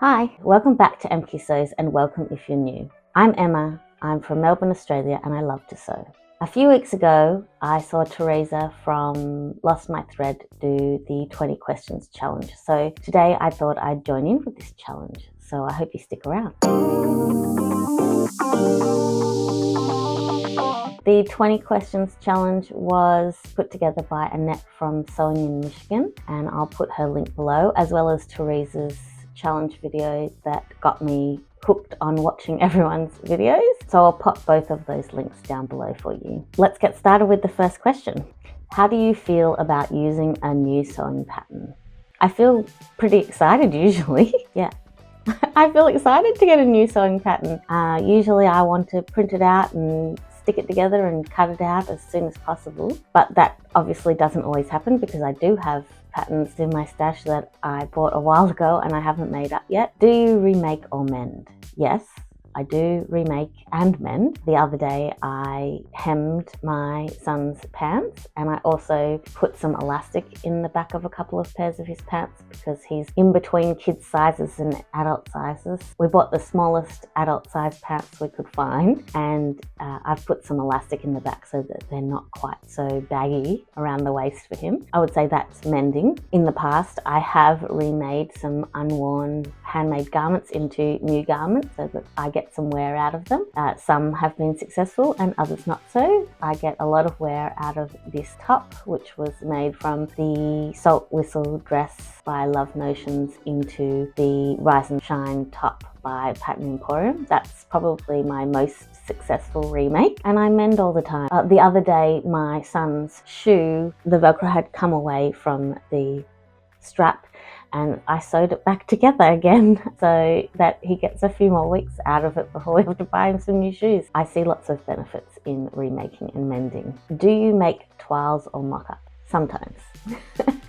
Hi, welcome back to MQ Sews and welcome if you're new. I'm Emma, I'm from Melbourne, Australia and I love to sew. A few weeks ago, I saw Teresa from Lost My Thread do the 20 questions challenge. So today I thought I'd join in with this challenge. So I hope you stick around. The 20 questions challenge was put together by Annette from Sewing in Michigan, and I'll put her link below, as well as Teresa's challenge video that got me hooked on watching everyone's videos. So I'll pop both of those links down below for you. Let's get started with the first question. How do you feel about using a new sewing pattern? I feel pretty excited usually. Yeah. I feel excited to get a new sewing pattern. Usually I want to print it out and stick it together and cut it out as soon as possible. But that obviously doesn't always happen because I do have patterns in my stash that I bought a while ago and I haven't made up yet. Do you remake or mend? Yes, I do remake and mend. The other day I hemmed my son's pants and I also put some elastic in the back of a couple of pairs of his pants because he's in between kids sizes and adult sizes. We bought the smallest adult size pants we could find, and I've put some elastic in the back so that they're not quite so baggy around the waist for him. I would say that's mending. In the past I have remade some unworn handmade garments into new garments so that I get some wear out of them. Some have been successful and others not so. I get a lot of wear out of this top, which was made from the Salt Whistle dress by Love Notions into the Rise and Shine top by Pattern Emporium. That's probably my most successful remake, and I mend all the time. The other day my son's shoe, the Velcro had come away from the strap and I sewed it back together again so that he gets a few more weeks out of it before we have to buy him some new shoes. I see lots of benefits in remaking and mending. Do you make toiles or mock-ups? Sometimes.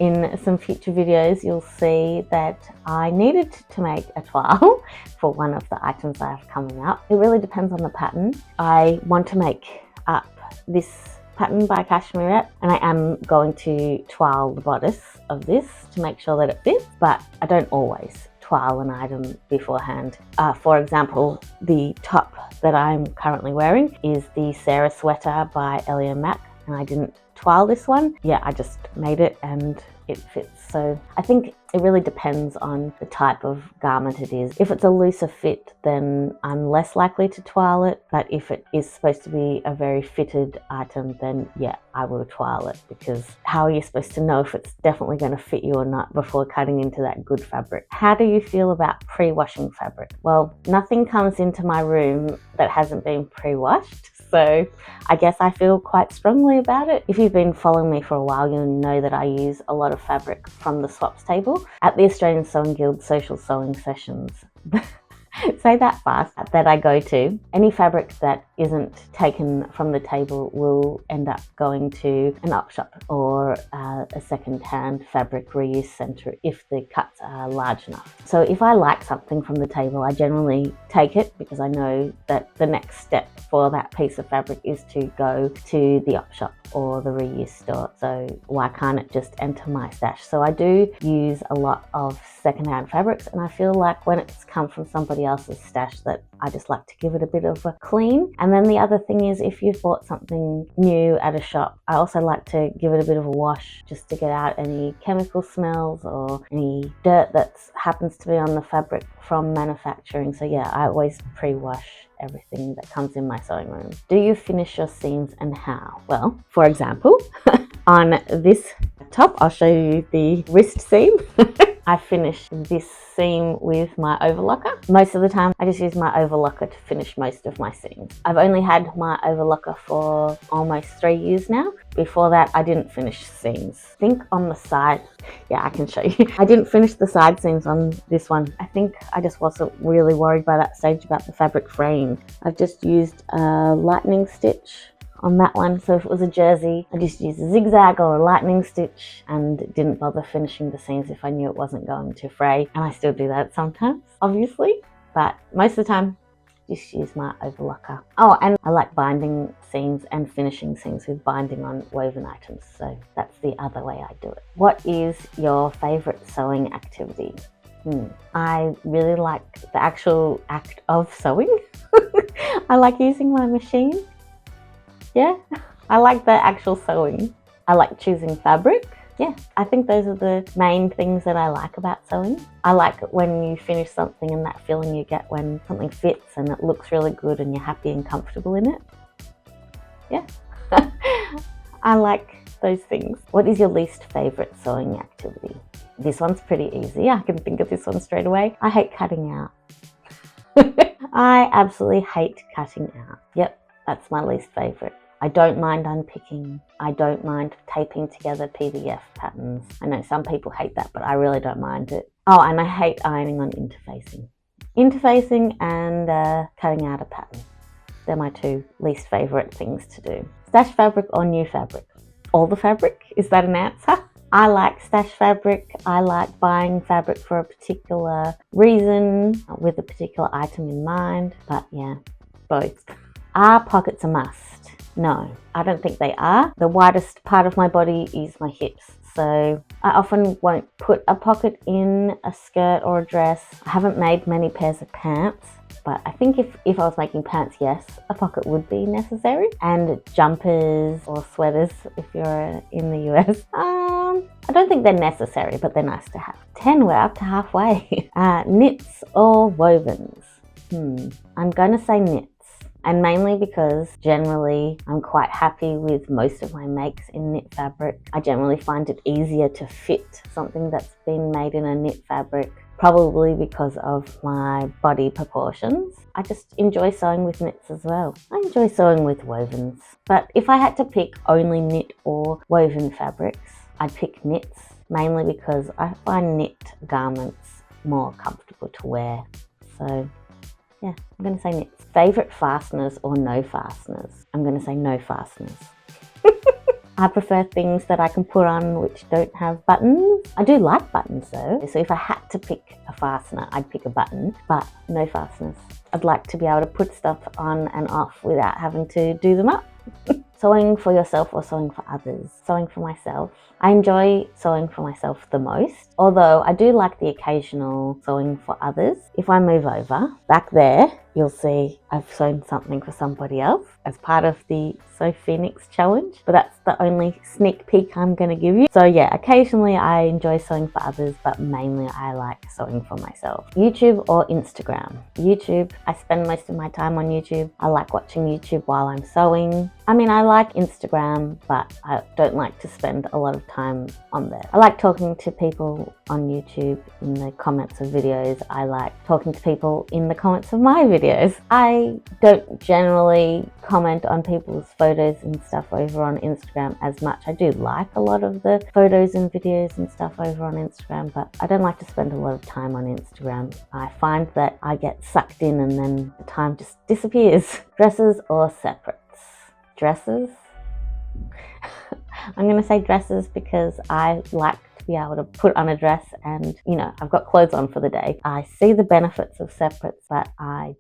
In some future videos you'll see that I needed to make a toile for one of the items I have coming up. It really depends on the pattern. I want to make up this pattern by Cashmerette and I am going to toile the bodice of this to make sure that it fits, but I don't always toile an item beforehand. For example, the top that I'm currently wearing is the Sarah sweater by Elia Mack, and I didn't toile this one. Yeah, I just made it and it fits. So I think it really depends on the type of garment it is. If it's a looser fit, then I'm less likely to toile it. But if it is supposed to be a very fitted item, then yeah, I will toile it, because how are you supposed to know if it's definitely going to fit you or not before cutting into that good fabric? How do you feel about pre-washing fabric? Well, nothing comes into my room that hasn't been pre-washed. So I guess I feel quite strongly about it. If you've been following me for a while, you'll know that I use a lot of fabric from the swaps table at the Australian Sewing Guild social sewing sessions. Say that fast, that I go to. Any fabric that isn't taken from the table will end up going to an op shop or a second-hand fabric reuse centre if the cuts are large enough. So if I like something from the table, I generally take it because I know that the next step for that piece of fabric is to go to the op shop or the reuse store. So why can't it just enter my stash? So I do use a lot of second-hand fabrics, and I feel like when it's come from somebody else's stash that I just like to give it a bit of a clean. And then the other thing is, if you've bought something new at a shop, I also like to give it a bit of a wash just to get out any chemical smells or any dirt that happens to be on the fabric from manufacturing. So yeah, I always pre-wash everything that comes in my sewing room. Do you finish your seams and how? Well, for example, on this top, I'll show you the wrist seam. I finish this seam with my overlocker. Most of the time I just use my overlocker to finish most of my seams. I've only had my overlocker for almost 3 years now. Before that I didn't finish seams. I think on the side, yeah, I can show you. I didn't finish the side seams on this one. I think I just wasn't really worried by that stage about the fabric fraying. I've just used a lightning stitch on that one. So if it was a jersey, I just used a zigzag or a lightning stitch and didn't bother finishing the seams if I knew it wasn't going to fray. And I still do that sometimes, obviously, but most of the time just use my overlocker. Oh, and I like binding seams and finishing seams with binding on woven items. So that's the other way I do it. What is your favorite sewing activity? I really like the actual act of sewing. I like using my machine. Yeah, I like the actual sewing. I like choosing fabric. Yeah, I think those are the main things that I like about sewing. I like when you finish something and that feeling you get when something fits and it looks really good and you're happy and comfortable in it. Yeah, I like those things. What is your least favourite sewing activity? This one's pretty easy. I can think of this one straight away. I hate cutting out. I absolutely hate cutting out. Yep, that's my least favourite. I don't mind unpicking. I don't mind taping together PDF patterns. I know some people hate that, but I really don't mind it. Oh, and I hate ironing on interfacing. Interfacing and cutting out a pattern. They're my two least favourite things to do. Stash fabric or new fabric? All the fabric? Is that an answer? I like stash fabric. I like buying fabric for a particular reason with a particular item in mind. But yeah, both. Are pockets a must? No, I don't think they are. The widest part of my body is my hips. So I often won't put a pocket in a skirt or a dress. I haven't made many pairs of pants, but I think if I was making pants, yes, a pocket would be necessary. And jumpers or sweaters, if you're in the US, I don't think they're necessary, but they're nice to have. 10, we're up to halfway. Knits or wovens? I'm going to say knits. And mainly because generally I'm quite happy with most of my makes in knit fabric. I generally find it easier to fit something that's been made in a knit fabric, probably because of my body proportions. I just enjoy sewing with knits as well. I enjoy sewing with wovens. But if I had to pick only knit or woven fabrics, I'd pick knits, mainly because I find knit garments more comfortable to wear. So yeah, I'm going to say knits. Favourite fasteners or no fasteners? I'm going to say no fasteners. I prefer things that I can put on which don't have buttons. I do like buttons though. So if I had to pick a fastener, I'd pick a button, but no fasteners. I'd like to be able to put stuff on and off without having to do them up. Sewing for yourself or sewing for others? Sewing for myself. I enjoy sewing for myself the most, although I do like the occasional sewing for others. If I move over, back there, you'll see I've sewn something for somebody else as part of the Sew Phoenix challenge, but that's the only sneak peek I'm going to give you. So yeah, occasionally I enjoy sewing for others, but mainly I like sewing for myself. YouTube or Instagram? YouTube. I spend most of my time on YouTube. I like watching YouTube while I'm sewing. I mean, I like Instagram, but I don't like to spend a lot of time on there. I like talking to people on YouTube in the comments of videos. I like talking to people in the comments of my videos. I don't generally comment on people's photos and stuff over on Instagram as much. I do like a lot of the photos and videos and stuff over on Instagram, but I don't like to spend a lot of time on Instagram. I find that I get sucked in and then the time just disappears. Dresses or separates? Dresses. I'm going to say dresses because I like to be able to put on a dress and, you know, I've got clothes on for the day. I see the benefits of separates, but I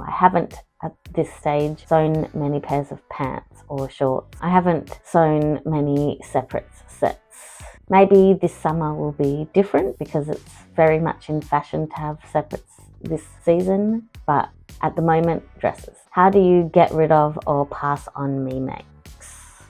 haven't at this stage sewn many pairs of pants or shorts. I haven't sewn many separates sets. Maybe this summer will be different because it's very much in fashion to have separates this season, but at the moment, dresses. How do you get rid of or pass on me makes?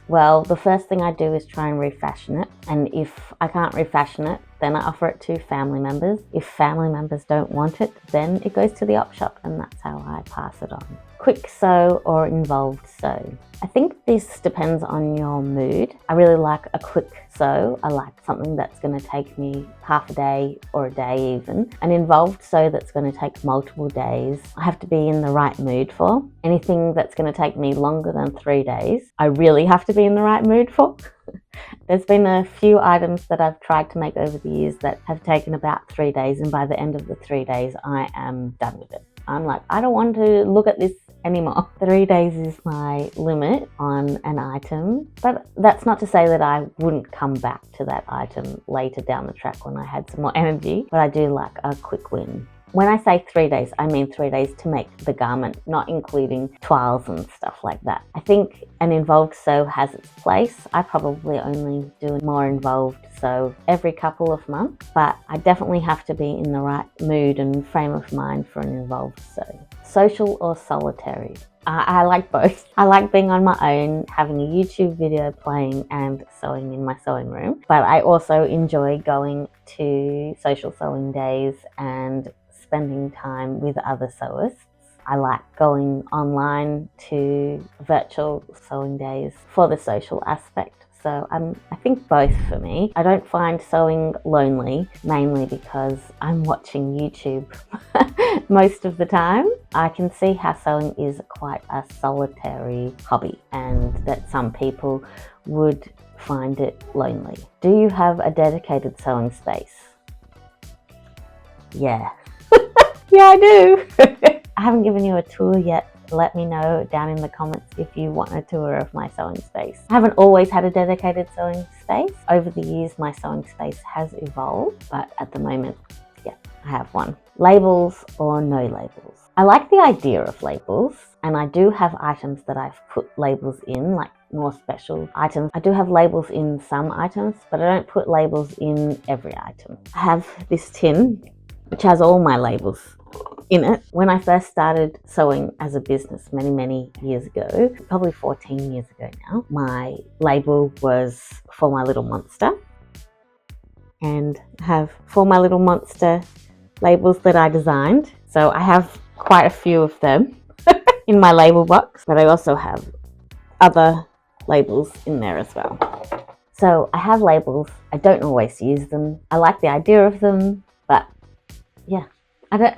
Well, the first thing I do is try and refashion it, and if I can't refashion it, then I offer it to family members. If family members don't want it, then it goes to the op shop, and that's how I pass it on. Quick sew or involved sew? I think this depends on your mood. I really like a quick sew. I like something that's going to take me half a day or a day even. An involved sew that's going to take multiple days, I have to be in the right mood for. Anything that's going to take me longer than 3 days, I really have to be in the right mood for. There's been a few items that I've tried to make over the years that have taken about 3 days, and by the end of the 3 days, I am done with it. I'm like, I don't want to look at this anymore. 3 days is my limit on an item, but that's not to say that I wouldn't come back to that item later down the track when I had some more energy, but I do like a quick win. When I say 3 days, I mean 3 days to make the garment, not including toiles and stuff like that. I think an involved sew has its place. I probably only do more involved sew every couple of months, but I definitely have to be in the right mood and frame of mind for an involved sew. Social or solitary? I like both. I like being on my own, having a YouTube video playing and sewing in my sewing room, but I also enjoy going to social sewing days and spending time with other sewists. I like going online to virtual sewing days for the social aspect. So I think both for me. I don't find sewing lonely, mainly because I'm watching YouTube most of the time. I can see how sewing is quite a solitary hobby and that some people would find it lonely. Do you have a dedicated sewing space? Yeah. Yeah, I do. I haven't given you a tour yet. Let me know down in the comments if you want a tour of my sewing space. I haven't always had a dedicated sewing space. Over the years, my sewing space has evolved, but at the moment, yeah, I have one. Labels or no labels? I like the idea of labels, and I do have items that I've put labels in, like more special items. I do have labels in some items, but I don't put labels in every item. I have this tin, which has all my labels in it. When I first started sewing as a business many years ago, probably 14 years ago now, my label was For My Little Monster, and I have For My Little Monster labels that I designed. So I have quite a few of them in my label box, but I also have other labels in there as well. So I have labels. I don't always use them. I like the idea of them, but yeah, I don't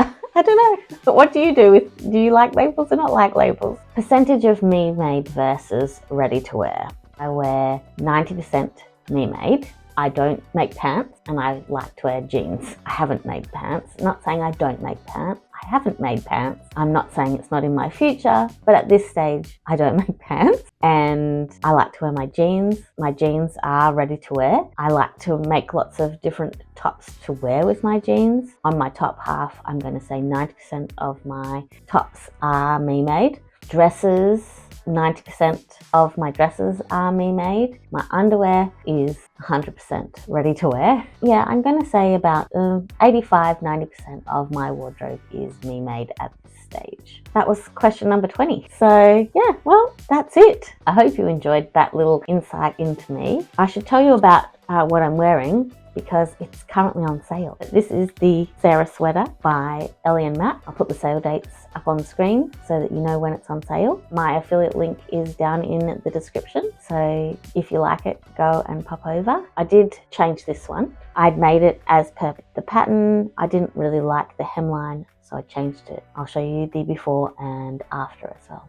know. But what do you do do you like labels or not like labels? Percentage of me made versus ready to wear. I wear 90% me made. I don't make pants, and I like to wear jeans. I haven't made pants. I'm not saying I don't make pants. I haven't made pants. I'm not saying it's not in my future, but at this stage, I don't make pants. And I like to wear my jeans. My jeans are ready to wear. I like to make lots of different tops to wear with my jeans. On my top half, I'm going to say 90% of my tops are me made. Dresses, 90% of my dresses are me made. My underwear is 100% ready to wear. Yeah, I'm going to say about 85-90% of my wardrobe is me made at this stage. That was question number 20. So yeah, well, that's it. I hope you enjoyed that little insight into me. I should tell you about what I'm wearing, because it's currently on sale. This is the Sarah sweater by Ellie and Matt. I'll put the sale dates up on the screen so that you know when it's on sale. My affiliate link is down in the description, so if you like it, go and pop over. I did change this one. I'd made it as per the pattern. I didn't really like the hemline, so I changed it. I'll show you the before and after as well.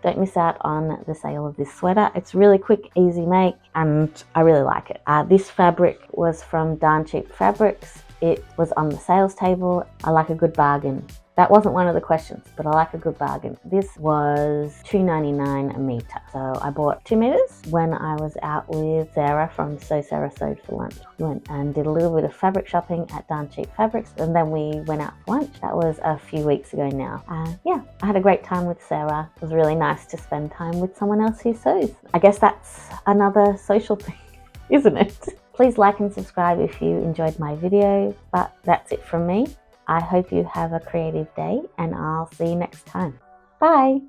Don't miss out on the sale of this sweater. It's really quick, easy make, and I really like it. This fabric was from Darn Cheap Fabrics. It was on the sales table. I like a good bargain. That wasn't one of the questions, but I like a good bargain. This was $2.99 a meter. So I bought 2 meters when I was out with Sarah from So Sarah Sewed for lunch. We went and did a little bit of fabric shopping at Darn Cheap Fabrics, and then we went out for lunch. That was a few weeks ago now. Yeah, I had a great time with Sarah. It was really nice to spend time with someone else who sews. I guess that's another social thing, isn't it? Please like and subscribe if you enjoyed my video, but that's it from me. I hope you have a creative day, and I'll see you next time. Bye!